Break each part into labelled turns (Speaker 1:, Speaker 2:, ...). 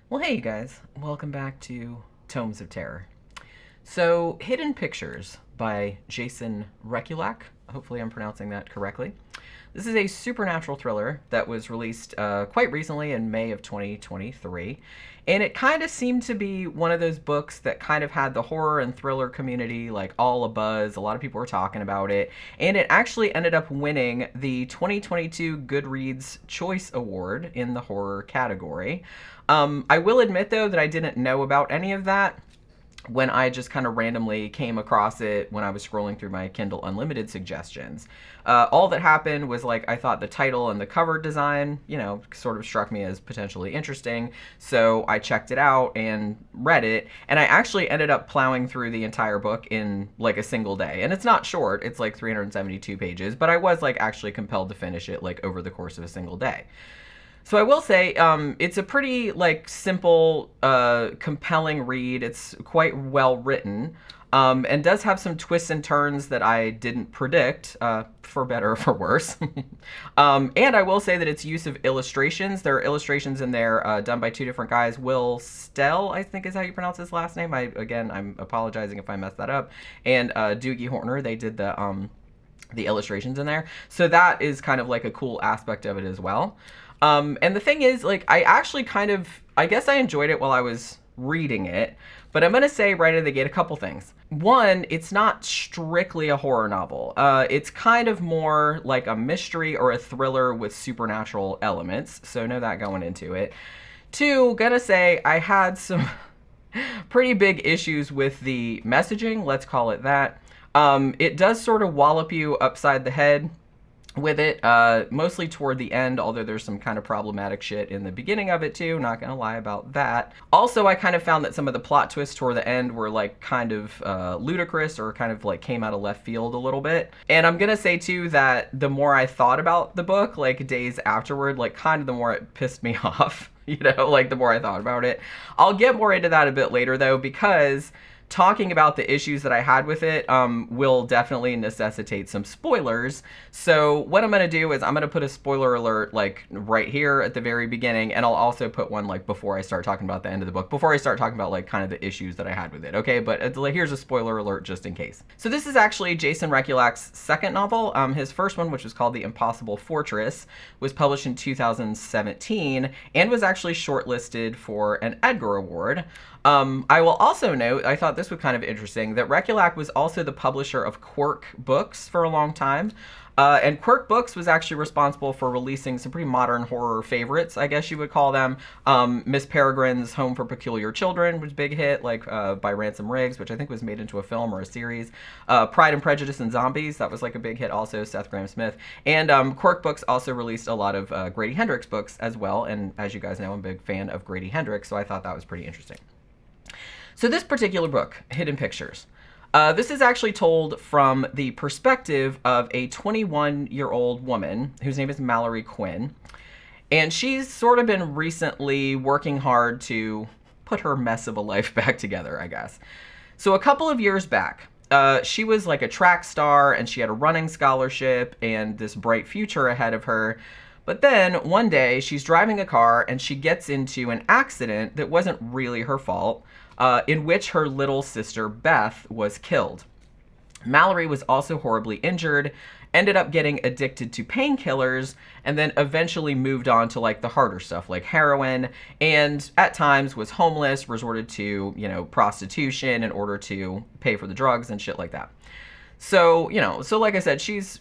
Speaker 1: Well, hey, you guys. Welcome back to Tomes of Terror. So, Hidden Pictures by Jason Rekulak. Hopefully, I'm pronouncing that correctly. This is a supernatural thriller that was released quite recently in May of 2023. And it kind of seemed to be one of those books that kind of had the horror and thriller community like all abuzz. A lot of people were talking about it. And it actually ended up winning the 2022 Goodreads Choice Award in the horror category. I will admit, though, that I didn't know about any of that when I just kind of randomly came across it when I was scrolling through my Kindle Unlimited suggestions. All that happened was I thought the title and the cover design, sort of struck me as potentially interesting. So I checked it out and read it. And I actually ended up plowing through the entire book in a single day. And it's not short, it's 372 pages, but I was actually compelled to finish it over the course of a single day. So I will say it's a pretty simple, compelling read. It's quite well written, and does have some twists and turns that I didn't predict, for better or for worse. And I will say that its use of illustrations. There are illustrations in there done by two different guys. Will Stell, I think is how you pronounce his last name. I'm apologizing if I messed that up. And Doogie Horner. They did the illustrations in there. So that is kind of a cool aspect of it as well. And the thing is, I actually I guess I enjoyed it while I was reading it, but I'm going to say right out of the gate a couple things. One, it's not strictly a horror novel. It's kind of more like a mystery or a thriller with supernatural elements, so know that going into it. Two, gonna say I had some pretty big issues with the messaging, let's call it that. It does sort of wallop you upside the head with it, mostly toward the end, although there's some kind of problematic shit in the beginning of it too, not gonna lie about that. Also, I kind of found that some of the plot twists toward the end were kind of ludicrous or kind of came out of left field a little bit. And I'm gonna say too that the more I thought about the book, days afterward, kind of the more it pissed me off, the more I thought about it. I'll get more into that a bit later though, because talking about the issues that I had with it will definitely necessitate some spoilers. So what I'm going to do is I'm going to put a spoiler alert right here at the very beginning, and I'll also put one before I start talking about the end of the book, before I start talking about kind of the issues that I had with it, okay? But here's a spoiler alert just in case. So this is actually Jason Rekulak's second novel. His first one, which was called The Impossible Fortress, was published in 2017 and was actually shortlisted for an Edgar Award. I will also note, I thought this was kind of interesting, that Rekulak was also the publisher of Quirk Books for a long time. And Quirk Books was actually responsible for releasing some pretty modern horror favorites, I guess you would call them. Miss Peregrine's Home for Peculiar Children was a big hit, by Ransom Riggs, which I think was made into a film or a series. Pride and Prejudice and Zombies, that was a big hit also, Seth Grahame-Smith. And Quirk Books also released a lot of Grady Hendrix books as well. And as you guys know, I'm a big fan of Grady Hendrix, so I thought that was pretty interesting. So this particular book, Hidden Pictures, this is actually told from the perspective of a 21-year-old woman whose name is Mallory Quinn. And she's sort of been recently working hard to put her mess of a life back together, I guess. So a couple of years back, she was a track star and she had a running scholarship and this bright future ahead of her. But then one day she's driving a car and she gets into an accident that wasn't really her fault. In which her little sister Beth was killed. Mallory was also horribly injured, ended up getting addicted to painkillers, and then eventually moved on to the harder stuff like heroin, and at times was homeless, resorted to, prostitution in order to pay for the drugs and shit like that. So, so like I said, she's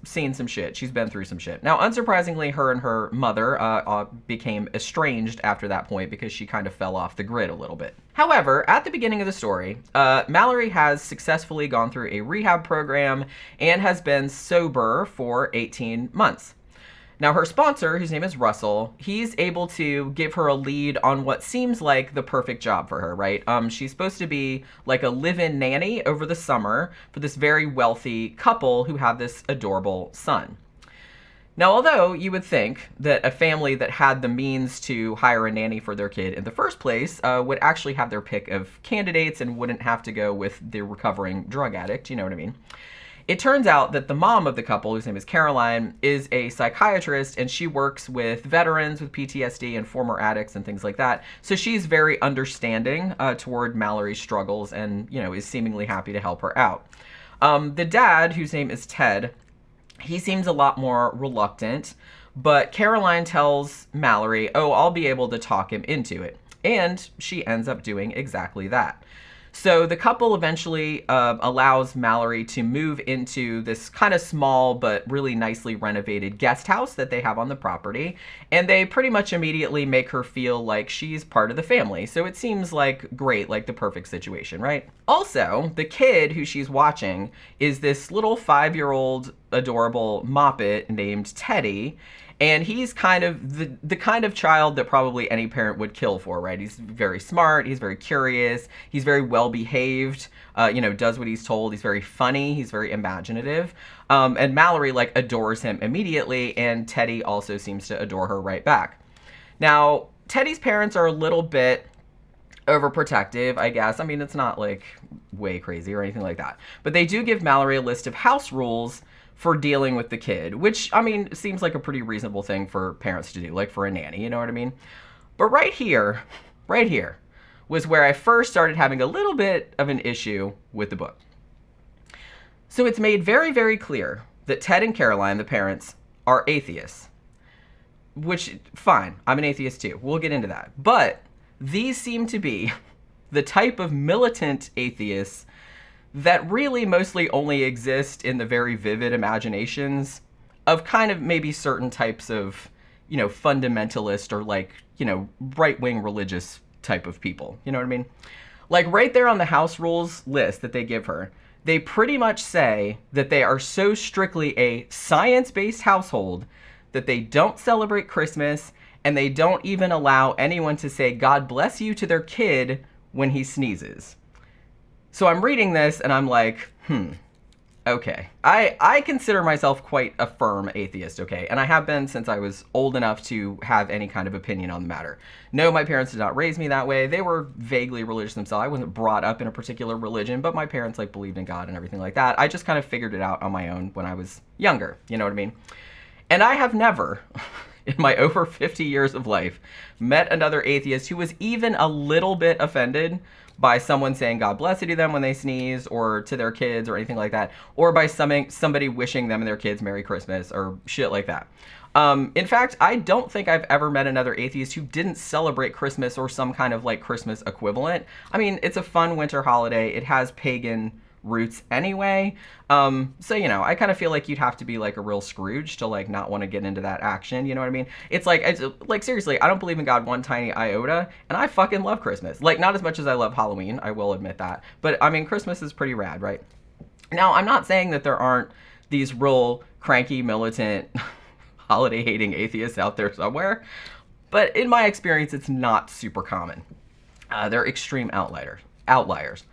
Speaker 1: seen some shit. She's been through some shit. Now, unsurprisingly, her and her mother became estranged after that point because she kind of fell off the grid a little bit. However, at the beginning of the story, Mallory has successfully gone through a rehab program and has been sober for 18 months. Now, her sponsor, whose name is Russell, he's able to give her a lead on what seems like the perfect job for her, right? She's supposed to be a live-in nanny over the summer for this very wealthy couple who have this adorable son. Now, although you would think that a family that had the means to hire a nanny for their kid in the first place would actually have their pick of candidates and wouldn't have to go with the recovering drug addict, you know what I mean? It turns out that the mom of the couple, whose name is Caroline, is a psychiatrist, and she works with veterans with PTSD and former addicts and things like that. So she's very understanding toward Mallory's struggles and, you know, is seemingly happy to help her out. The dad, whose name is Ted, he seems a lot more reluctant, but Caroline tells Mallory, oh, I'll be able to talk him into it. And she ends up doing exactly that. So the couple eventually allows Mallory to move into this kind of small but really nicely renovated guest house that they have on the property. And they pretty much immediately make her feel like she's part of the family. So it seems like great, like the perfect situation, right? Also, the kid who she's watching is this little 5-year-old adorable moppet named Teddy. And he's kind of the kind of child that probably any parent would kill for, right? He's very smart, he's very curious, he's very well behaved, you know, does what he's told, he's very funny, he's very imaginative. And Mallory, like, adores him immediately, and Teddy also seems to adore her right back. Now, Teddy's parents are a little bit overprotective, I guess. I mean, it's not, like, way crazy or anything like that. But they do give Mallory a list of house rules for dealing with the kid, which, I mean, seems like a pretty reasonable thing for parents to do, like for a nanny, you know what I mean? But right here, was where I first started having a little bit of an issue with the book. So it's made very, very clear that Ted and Caroline, the parents, are atheists. Which, fine, I'm an atheist too. We'll get into that. But these seem to be the type of militant atheists that really mostly only exist in the very vivid imaginations of kind of maybe certain types of, you know, fundamentalist or, like, you know, right-wing religious type of people. You know what I mean? Like, right there on the house rules list that they give her, they pretty much say that they are so strictly a science-based household that they don't celebrate Christmas, and they don't even allow anyone to say God bless you to their kid when he sneezes. So I'm reading this and I'm like, okay. I consider myself quite a firm atheist, okay? And I have been since I was old enough to have any kind of opinion on the matter. No, my parents did not raise me that way. They were vaguely religious themselves. I wasn't brought up in a particular religion, but my parents, like, believed in God and everything like that. I just kind of figured it out on my own when I was younger, you know what I mean? And I have never, in my over 50 years of life, met another atheist who was even a little bit offended by someone saying God bless you to them when they sneeze, or to their kids, or anything like that, or by somebody wishing them and their kids Merry Christmas, or shit like that. In fact, I don't think I've ever met another atheist who didn't celebrate Christmas or some kind of, like, Christmas equivalent. I mean, it's a fun winter holiday. It has pagan roots anyway. So, you know, I kind of feel like you'd have to be, like, a real Scrooge to, like, not want to get into that action, you know what I mean? It's like, seriously, I don't believe in God one tiny iota, and I fucking love Christmas. Like, not as much as I love Halloween, I will admit that. But, I mean, Christmas is pretty rad, right? Now, I'm not saying that there aren't these real cranky, militant, holiday-hating atheists out there somewhere, but in my experience, it's not super common. They're extreme outliers.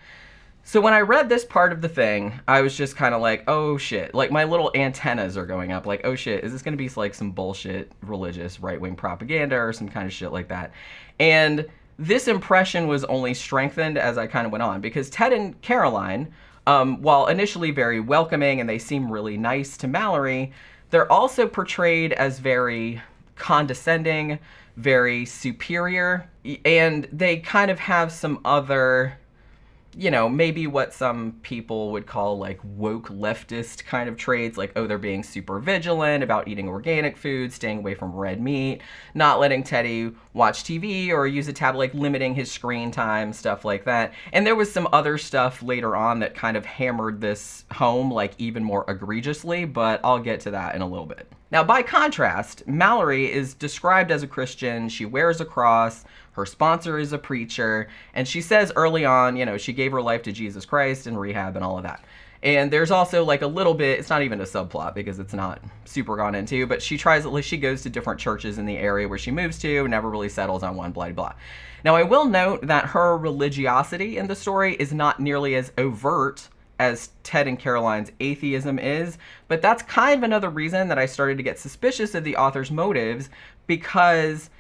Speaker 1: So when I read this part of the thing, I was just kind of like, oh shit. Like, my little antennas are going up. Like, oh shit, is this going to be, like, some bullshit religious right-wing propaganda or some kind of shit like that? And this impression was only strengthened as I kind of went on, because Ted and Caroline, while initially very welcoming and they seem really nice to Mallory, they're also portrayed as very condescending, very superior, and they kind of have some other, you know, maybe what some people would call, like, woke leftist kind of traits, like, oh, they're being super vigilant about eating organic food, staying away from red meat, not letting Teddy watch TV or use a tablet, like, limiting his screen time, stuff like that. And there was some other stuff later on that kind of hammered this home, like, even more egregiously, but I'll get to that in a little bit. Now, by contrast, Mallory is described as a Christian. She wears a cross. Her sponsor is a preacher. And she says early on, you know, she gave her life to Jesus Christ in rehab and all of that. And there's also, like, a little bit, it's not even a subplot because it's not super gone into, but she goes to different churches in the area where she moves to, never really settles on one, blah, blah. Now, I will note that her religiosity in the story is not nearly as overt as Ted and Caroline's atheism is, but that's kind of another reason that I started to get suspicious of the author's motives, because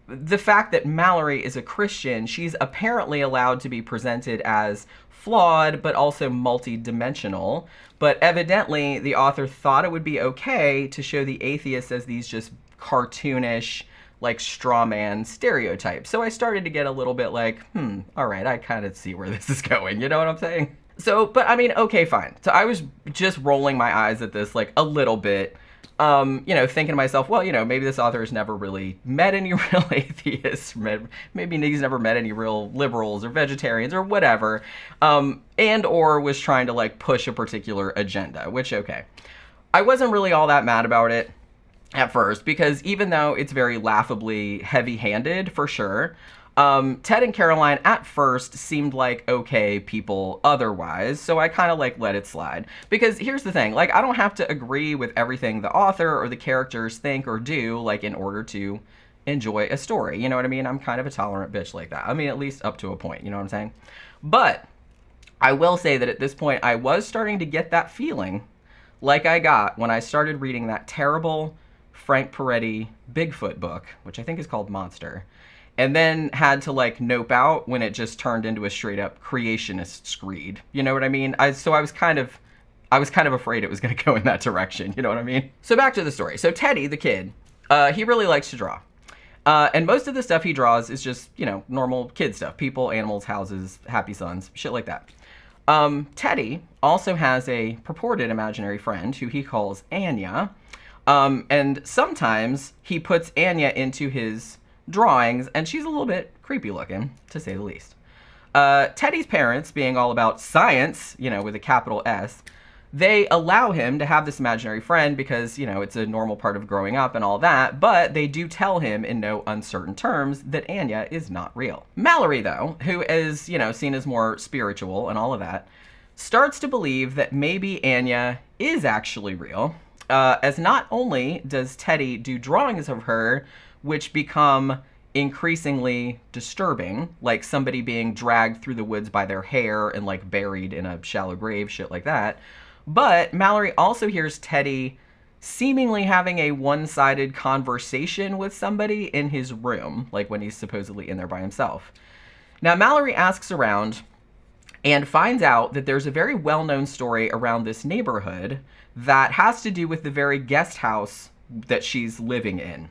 Speaker 1: the fact that Mallory is a Christian, she's apparently allowed to be presented as flawed, but also multi-dimensional. But evidently, the author thought it would be okay to show the atheists as these just cartoonish, like, straw man stereotypes. So I started to get a little bit like, all right, I kind of see where this is going. You know what I'm saying? So, but I mean, okay, fine. So I was just rolling my eyes at this, like, a little bit. You know, thinking to myself, well, you know, maybe this author has never really met any real atheists. Maybe he's never met any real liberals or vegetarians or whatever. And or was trying to, like, push a particular agenda, which, okay. I wasn't really all that mad about it at first, because even though it's very laughably heavy-handed, for sure, Ted and Caroline at first seemed like okay people otherwise, so I kind of like let it slide. Because here's the thing, like, I don't have to agree with everything the author or the characters think or do, like, in order to enjoy a story. You know what I mean? I'm kind of a tolerant bitch like that. I mean, at least up to a point, you know what I'm saying? But I will say that at this point, I was starting to get that feeling like I got when I started reading that terrible Frank Peretti Bigfoot book, which I think is called Monster. And then had to, like, nope out when it just turned into a straight up creationist screed. You know what I mean? I was kind of afraid it was going to go in that direction. You know what I mean? So back to the story. So Teddy, the kid, he really likes to draw. And most of the stuff he draws is just, you know, normal kid stuff. People, animals, houses, happy sons, shit like that. Teddy also has a purported imaginary friend who he calls Anya. And sometimes he puts Anya into his drawings, and she's a little bit creepy looking, to say the least. Teddy's parents, being all about science, you know, with a capital S, they allow him to have this imaginary friend because, you know, it's a normal part of growing up and all that, but they do tell him in no uncertain terms that Anya is not real. Mallory, though, who is, you know, seen as more spiritual and all of that, starts to believe that maybe Anya is actually real, as not only does Teddy do drawings of her which become increasingly disturbing, like somebody being dragged through the woods by their hair and, like, buried in a shallow grave, shit like that. But Mallory also hears Teddy seemingly having a one-sided conversation with somebody in his room, like when he's supposedly in there by himself. Now, Mallory asks around and finds out that there's a very well-known story around this neighborhood that has to do with the very guest house that she's living in.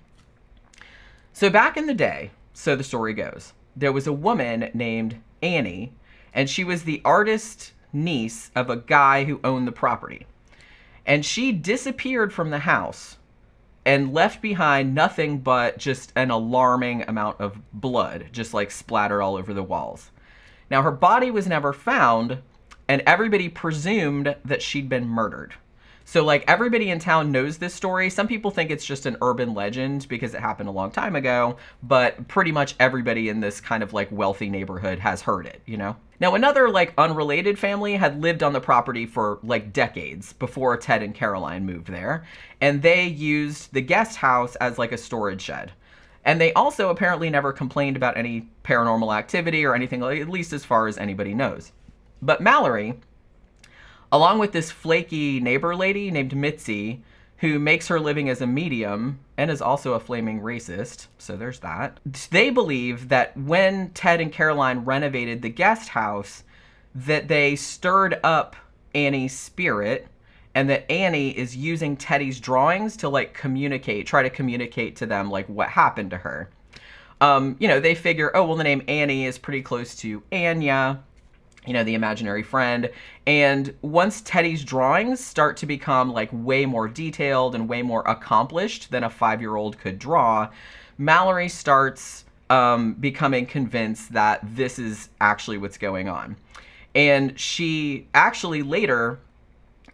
Speaker 1: So back in the day, so the story goes, there was a woman named Annie, and she was the artist niece of a guy who owned the property. And she disappeared from the house and left behind nothing but just an alarming amount of blood, just like splattered all over the walls. Now, her body was never found, and everybody presumed that she'd been murdered. So, like, everybody in town knows this story. Some people think it's just an urban legend because it happened a long time ago, but pretty much everybody in this kind of, like, wealthy neighborhood has heard it, you know? Now, another, like, unrelated family had lived on the property for, like, decades before Ted and Caroline moved there, and they used the guest house as, like, a storage shed. And they also apparently never complained about any paranormal activity or anything, at least as far as anybody knows. But Mallory, along with this flaky neighbor lady named Mitzi, who makes her living as a medium and is also a flaming racist, so there's that. They believe that when Ted and Caroline renovated the guest house, that they stirred up Annie's spirit, and that Annie is using Teddy's drawings to, like, try to communicate to them, like, what happened to her. You know, they figure, oh, well, the name Annie is pretty close to Anya, you know, the imaginary friend. And once Teddy's drawings start to become, like, way more detailed and way more accomplished than a 5-year-old could draw, Mallory starts becoming convinced that this is actually what's going on. And she actually later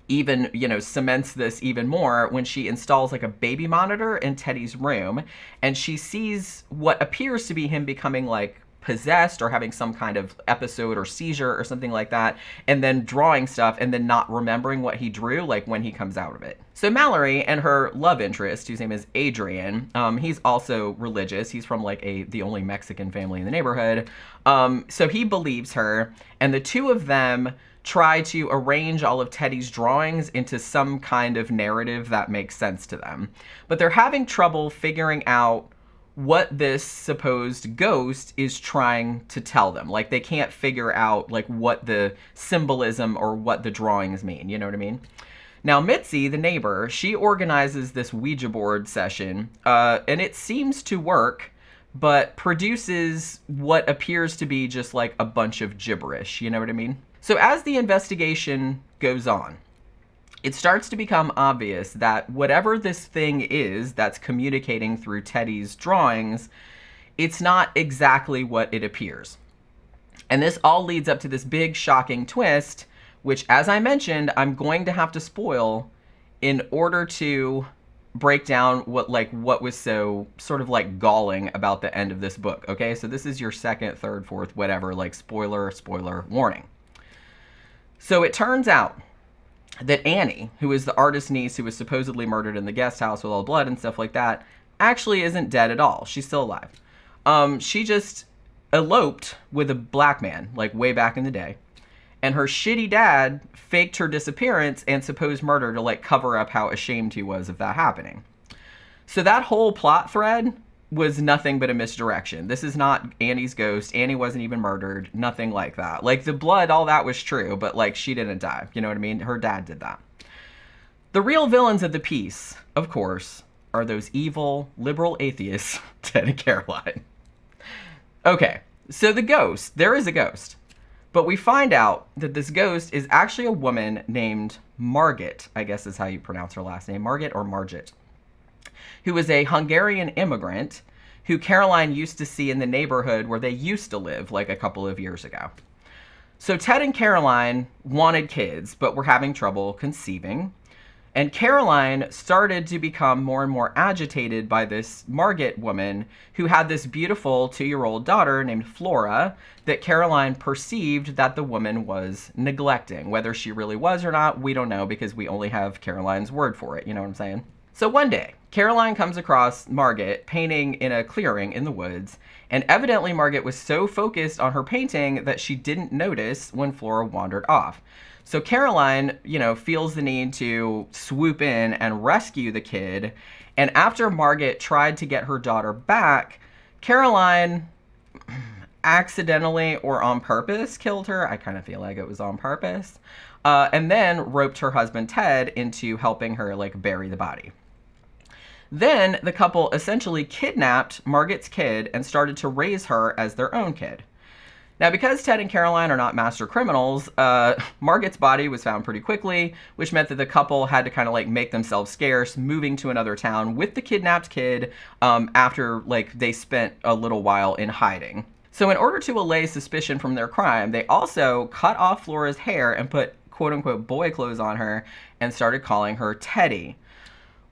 Speaker 1: even, you know, cements this even more when she installs, like, a baby monitor in Teddy's room, and she sees what appears to be him becoming, like, possessed or having some kind of episode or seizure or something like that, and then drawing stuff and then not remembering what he drew, like, when he comes out of it. So Mallory and her love interest, whose name is Adrian, he's also religious. He's from, like, the only Mexican family in the neighborhood. So he believes her, and the two of them try to arrange all of Teddy's drawings into some kind of narrative that makes sense to them. But they're having trouble figuring out what this supposed ghost is trying to tell them. Like, they can't figure out, like, what the symbolism or what the drawings mean. You know what I mean? Now, Mitzi, the neighbor, she organizes this Ouija board session, and it seems to work, but produces what appears to be just like a bunch of gibberish. You know what I mean? So as the investigation goes on, it starts to become obvious that whatever this thing is that's communicating through Teddy's drawings, it's not exactly what it appears. And this all leads up to this big shocking twist, which, as I mentioned, I'm going to have to spoil in order to break down what was so sort of like galling about the end of this book. Okay, so this is your second, third, fourth, whatever, like spoiler warning. So it turns out that Annie, who is the artist's niece who was supposedly murdered in the guest house with all blood and stuff like that, actually isn't dead at all. She's still alive. She just eloped with a black man, like way back in the day. And her shitty dad faked her disappearance and supposed murder to like cover up how ashamed he was of that happening. So that whole plot thread was nothing but a misdirection. This is not Annie's ghost. Annie wasn't even murdered. Nothing like that. Like, the blood, all that was true, but like, she didn't die. You know what I mean? Her dad did that. The real villains of the piece, of course, are those evil, liberal atheists, Ted and Caroline. Okay, so the ghost, there is a ghost. But we find out that this ghost is actually a woman named Margit, I guess is how you pronounce her last name, Margit or Margit, who is a Hungarian immigrant who Caroline used to see in the neighborhood where they used to live like a couple of years ago. So Ted and Caroline wanted kids, but were having trouble conceiving. And Caroline started to become more and more agitated by this Margit woman who had this beautiful 2-year-old daughter named Flora that Caroline perceived that the woman was neglecting. Whether she really was or not, we don't know because we only have Caroline's word for it. You know what I'm saying? So one day, Caroline comes across Margit painting in a clearing in the woods, and evidently Margit was so focused on her painting that she didn't notice when Flora wandered off. So Caroline, feels the need to swoop in and rescue the kid. And after Margit tried to get her daughter back, Caroline accidentally or on purpose killed her. I kind of feel like it was on purpose. And then roped her husband Ted into helping her bury the body. Then the couple essentially kidnapped Margit's kid and started to raise her as their own kid. Now, because Ted and Caroline are not master criminals, Margit's body was found pretty quickly, which meant that the couple had to kind of make themselves scarce, moving to another town with the kidnapped kid after they spent a little while in hiding. So in order to allay suspicion from their crime, they also cut off Flora's hair and put quote-unquote boy clothes on her and started calling her Teddy,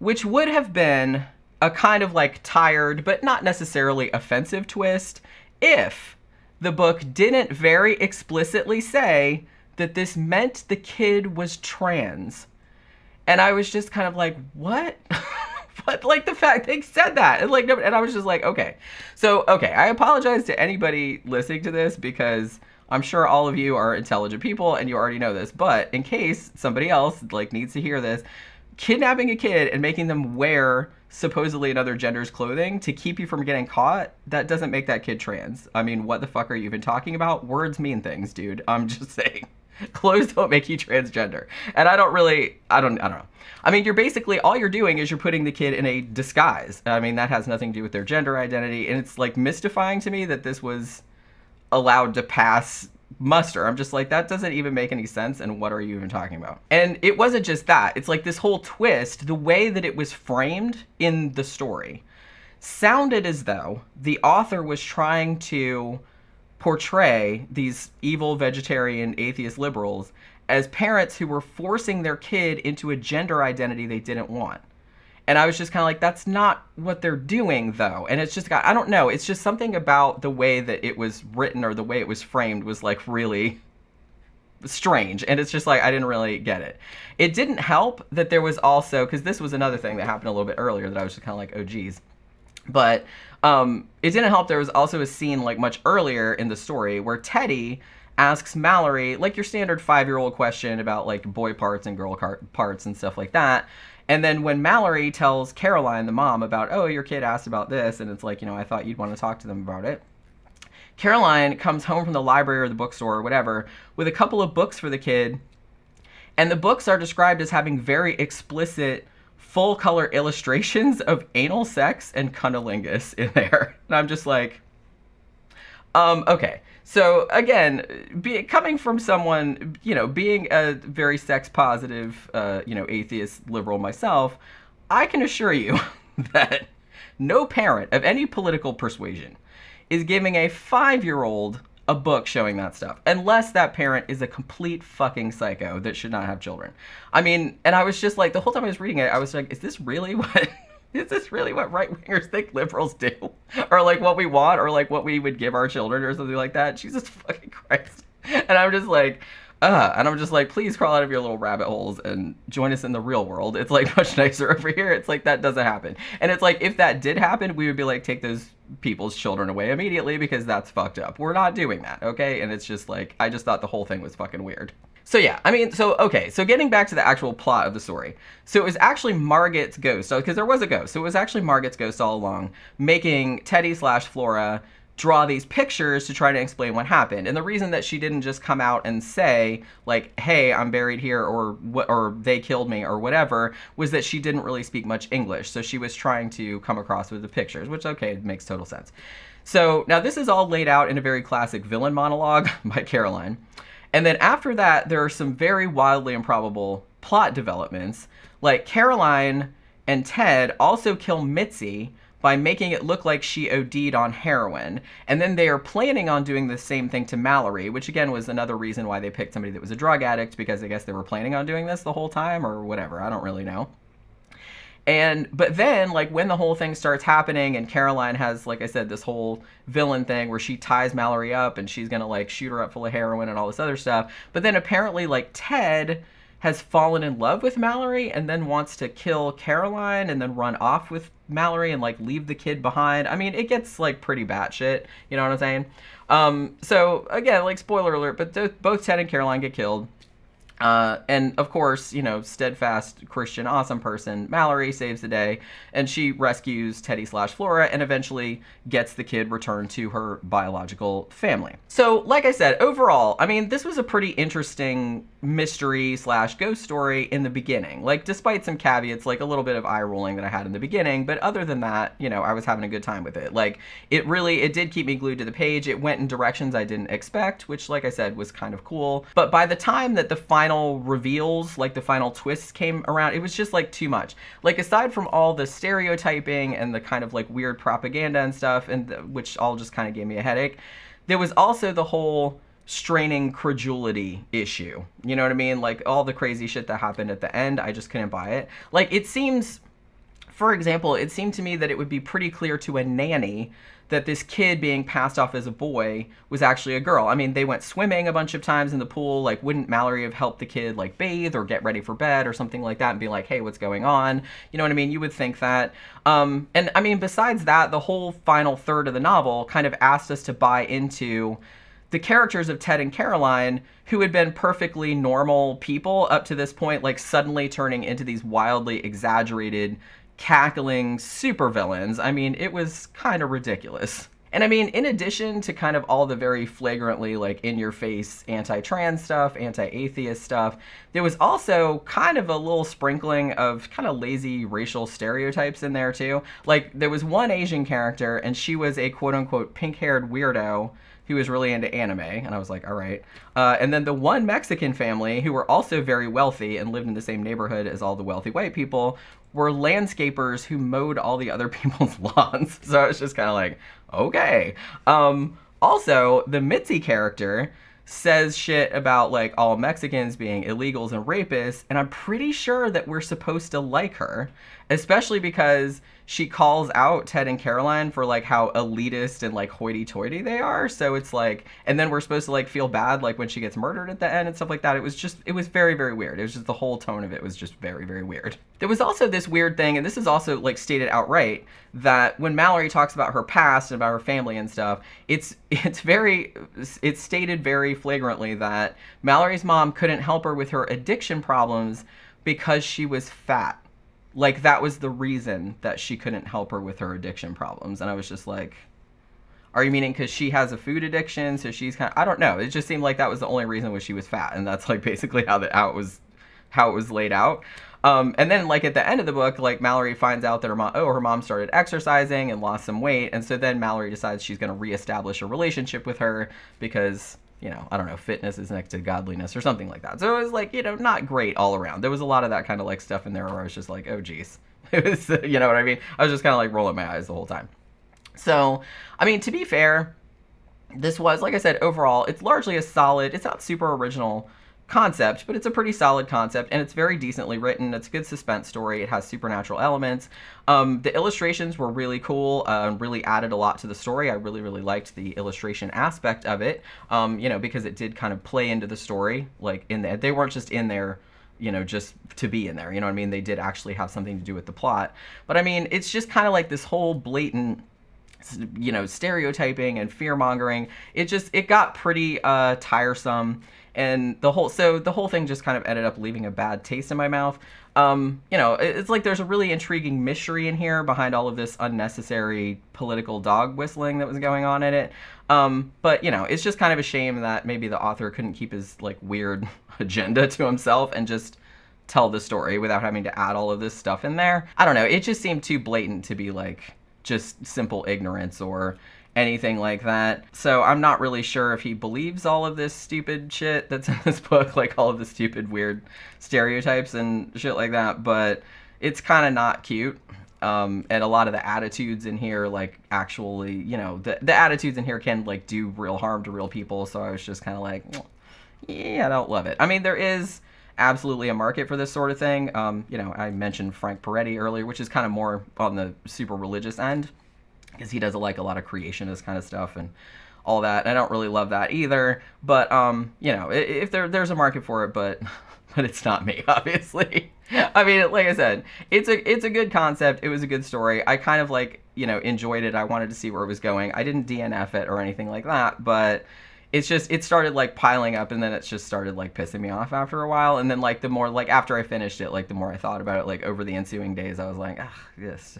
Speaker 1: which would have been a kind of tired but not necessarily offensive twist if the book didn't very explicitly say that this meant the kid was trans. And I was just kind of like, what? But the fact they said that, and and I was just like, okay. So, okay, I apologize to anybody listening to this because I'm sure all of you are intelligent people and you already know this, but in case somebody else needs to hear this, kidnapping a kid and making them wear supposedly another gender's clothing to keep you from getting caught, that doesn't make that kid trans. I mean, what the fuck are you even talking about? Words mean things, dude. I'm just saying. Clothes don't make you transgender. And I don't know. I mean, you're basically, all you're doing is you're putting the kid in a disguise. I mean, that has nothing to do with their gender identity. And it's mystifying to me that this was allowed to pass muster. I'm just that doesn't even make any sense, and what are you even talking about? And it wasn't just that. It's this whole twist, the way that it was framed in the story sounded as though the author was trying to portray these evil vegetarian atheist liberals as parents who were forcing their kid into a gender identity they didn't want. And I was just kind of that's not what they're doing, though. And it's just I don't know. It's just something about the way that it was written or the way it was framed was really strange. And it's just I didn't really get it. It didn't help that there was also, because this was another thing that happened a little bit earlier that I was just kind of oh, geez. But it didn't help there was also a scene much earlier in the story where Teddy asks Mallory your standard 5-year-old question about boy parts and girl parts and stuff like that. And then when Mallory tells Caroline, the mom, about, oh, your kid asked about this, and it's like, you know, I thought you'd want to talk to them about it. Caroline comes home from the library or the bookstore or whatever with a couple of books for the kid. And the books are described as having very explicit full color illustrations of anal sex and cunnilingus in there. And I'm just like, okay. So again, coming from someone, you know, being a very sex positive, you know, atheist liberal myself, I can assure you that no parent of any political persuasion is giving a 5-year-old a book showing that stuff, unless that parent is a complete fucking psycho that should not have children. I mean, and I was just like, the whole time I was reading it, I was like, is this really what right-wingers think liberals do? Or like what we want, or like what we would give our children or something like that? Jesus fucking Christ. And I'm just like, please crawl out of your little rabbit holes and join us in the real world. It's like much nicer over here. It's like, that doesn't happen. And it's like, if that did happen, we would be like, take those people's children away immediately, because that's fucked up. We're not doing that, okay? And it's just like, I just thought the whole thing was fucking weird. So yeah, I mean, so getting back to the actual plot of the story. So it was actually Margit's ghost, because there was a ghost. So it was actually Margit's ghost all along, making Teddy/Flora draw these pictures to try to explain what happened. And the reason that she didn't just come out and say, like, hey, I'm buried here, or they killed me, or whatever, was that she didn't really speak much English. So she was trying to come across with the pictures, which, okay, makes total sense. So now this is all laid out in a very classic villain monologue by Caroline. And then after that, there are some very wildly improbable plot developments. Like, Caroline and Ted also kill Mitzi by making it look like she OD'd on heroin. And then they are planning on doing the same thing to Mallory, which again was another reason why they picked somebody that was a drug addict, because I guess they were planning on doing this the whole time or whatever. I don't really know. But then, like, when the whole thing starts happening and Caroline has, like I said, this whole villain thing where she ties Mallory up and she's gonna, like, shoot her up full of heroin and all this other stuff. But then apparently, like, Ted has fallen in love with Mallory and then wants to kill Caroline and then run off with Mallory and, like, leave the kid behind. I mean, it gets, like, pretty batshit, you know what I'm saying? So, again, like, spoiler alert, but both Ted and Caroline get killed. And of course, you know, steadfast Christian awesome person Mallory saves the day, and she rescues Teddy/Flora and eventually gets the kid returned to her biological family. So, like I said, overall, I mean, this was a pretty interesting mystery/ghost story in the beginning. Like, despite some caveats, like a little bit of eye rolling that I had in the beginning, but other than that, you know, I was having a good time with it. Like, it did keep me glued to the page. It went in directions I didn't expect, which, like I said, was kind of cool. But by the time that the final reveals, like the final twists came around, it was just like too much. Like, aside from all the stereotyping and the kind of like weird propaganda and stuff, and which all just kind of gave me a headache, there was also the whole straining credulity issue. You know what I mean? Like, all the crazy shit that happened at the end, I just couldn't buy it. Like, it seems, for example, it seemed to me that it would be pretty clear to a nanny that this kid being passed off as a boy was actually a girl. I mean, they went swimming a bunch of times in the pool. Like, wouldn't Mallory have helped the kid, like, bathe or get ready for bed or something like that and be like, hey, what's going on? You know what I mean? You would think that. And I mean, besides that, the whole final third of the novel kind of asked us to buy into the characters of Ted and Caroline, who had been perfectly normal people up to this point, like, suddenly turning into these wildly exaggerated, cackling supervillains. I mean, it was kind of ridiculous. And I mean, in addition to kind of all the very flagrantly, like, in-your-face anti-trans stuff, anti-atheist stuff, there was also kind of a little sprinkling of kind of lazy racial stereotypes in there, too. Like, there was one Asian character, and she was a quote-unquote pink-haired weirdo who was really into anime, and I was like, all right. And then the one Mexican family, who were also very wealthy and lived in the same neighborhood as all the wealthy white people, were landscapers who mowed all the other people's lawns. So I was just kind of like, okay. Also, the Mitzi character says shit about, like, all Mexicans being illegals and rapists, and I'm pretty sure that we're supposed to like her, especially because she calls out Ted and Caroline for, like, how elitist and, like, hoity-toity they are. So it's like, and then we're supposed to, like, feel bad, like, when she gets murdered at the end and stuff like that. It was very, very weird. It was just, the whole tone of it was just very, very weird. There was also this weird thing, and this is also, like, stated outright, that when Mallory talks about her past and about her family and stuff, it's stated very flagrantly that Mallory's mom couldn't help her with her addiction problems because she was fat. like that was the reason that she couldn't help her with her addiction problems. And I was just like, are you meaning because she has a food addiction, so she's kind of, I don't know. It just seemed like that was the only reason was she was fat, and that's like basically how it was laid out. And then like at the end of the book, like Mallory finds out that her mom started exercising and lost some weight, and so then Mallory decides she's going to reestablish a relationship with her because, you know, I don't know, fitness is next to godliness or something like that. So it was like, you know, not great all around. There was a lot of that kind of like stuff in there where I was just like, oh geez, it was, you know what I mean? I was just kind of like rolling my eyes the whole time. So, I mean, to be fair, this was, like I said, overall, it's largely a solid, it's not super original concept, but it's a pretty solid concept, and it's very decently written. It's a good suspense story. It has supernatural elements. The illustrations were really cool, really added a lot to the story. I really, really liked the illustration aspect of it, you know, because it did kind of play into the story, like in there. They weren't just in there, you know, just to be in there, you know what I mean? They did actually have something to do with the plot. But I mean, it's just kind of like this whole blatant, you know, stereotyping and fear-mongering. It got pretty tiresome. And the whole thing just kind of ended up leaving a bad taste in my mouth. You know, it's like there's a really intriguing mystery in here behind all of this unnecessary political dog whistling that was going on in it. But, you know, it's just kind of a shame that maybe the author couldn't keep his, like, weird agenda to himself and just tell the story without having to add all of this stuff in there. I don't know. It just seemed too blatant to be, like, just simple ignorance or anything like that. So I'm not really sure if he believes all of this stupid shit that's in this book, like all of the stupid weird stereotypes and shit like that, but it's kind of not cute. And a lot of the attitudes in here, like, actually, you know, the attitudes in here can, like, do real harm to real people, so I was just kind of like, yeah, I don't love it. I mean, there is absolutely a market for this sort of thing. You know, I mentioned Frank Peretti earlier, which is kind of more on the super religious end, because he does like a lot of creationist kind of stuff and all that. And I don't really love that either. But you know, if there's a market for it, but it's not me, obviously. I mean, like I said, it's a good concept. It was a good story. I kind of like, you know, enjoyed it. I wanted to see where it was going. I didn't DNF it or anything like that, but it's just, it started like piling up, and then it's just started like pissing me off after a while. And then like the more, like after I finished it, like the more I thought about it, like over the ensuing days, I was like, ah, yes.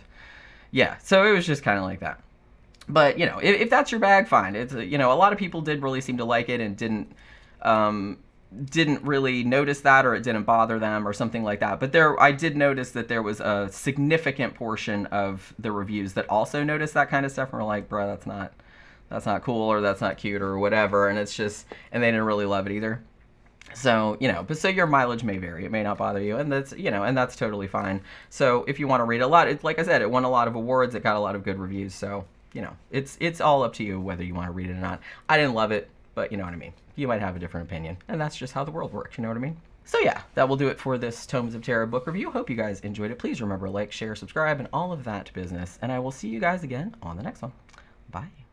Speaker 1: Yeah, so it was just kind of like that. But, you know, if that's your bag, fine. It's, you know, a lot of people did really seem to like it and didn't really notice that, or it didn't bother them or something like that. But I did notice that there was a significant portion of the reviews that also noticed that kind of stuff and were like, bro, that's not cool, or that's not cute, or whatever. And it's just, and they didn't really love it either. So, you know, but so your mileage may vary. It may not bother you, and that's, you know, and that's totally fine. So if you want to read a lot, it's like I said, it won a lot of awards. It got a lot of good reviews. So, you know, it's all up to you whether you want to read it or not. I didn't love it, but you know what I mean. You might have a different opinion, and that's just how the world works. You know what I mean? So yeah, that will do it for this Tomes of Terror book review. Hope you guys enjoyed it. Please remember, like, share, subscribe, and all of that business. And I will see you guys again on the next one. Bye.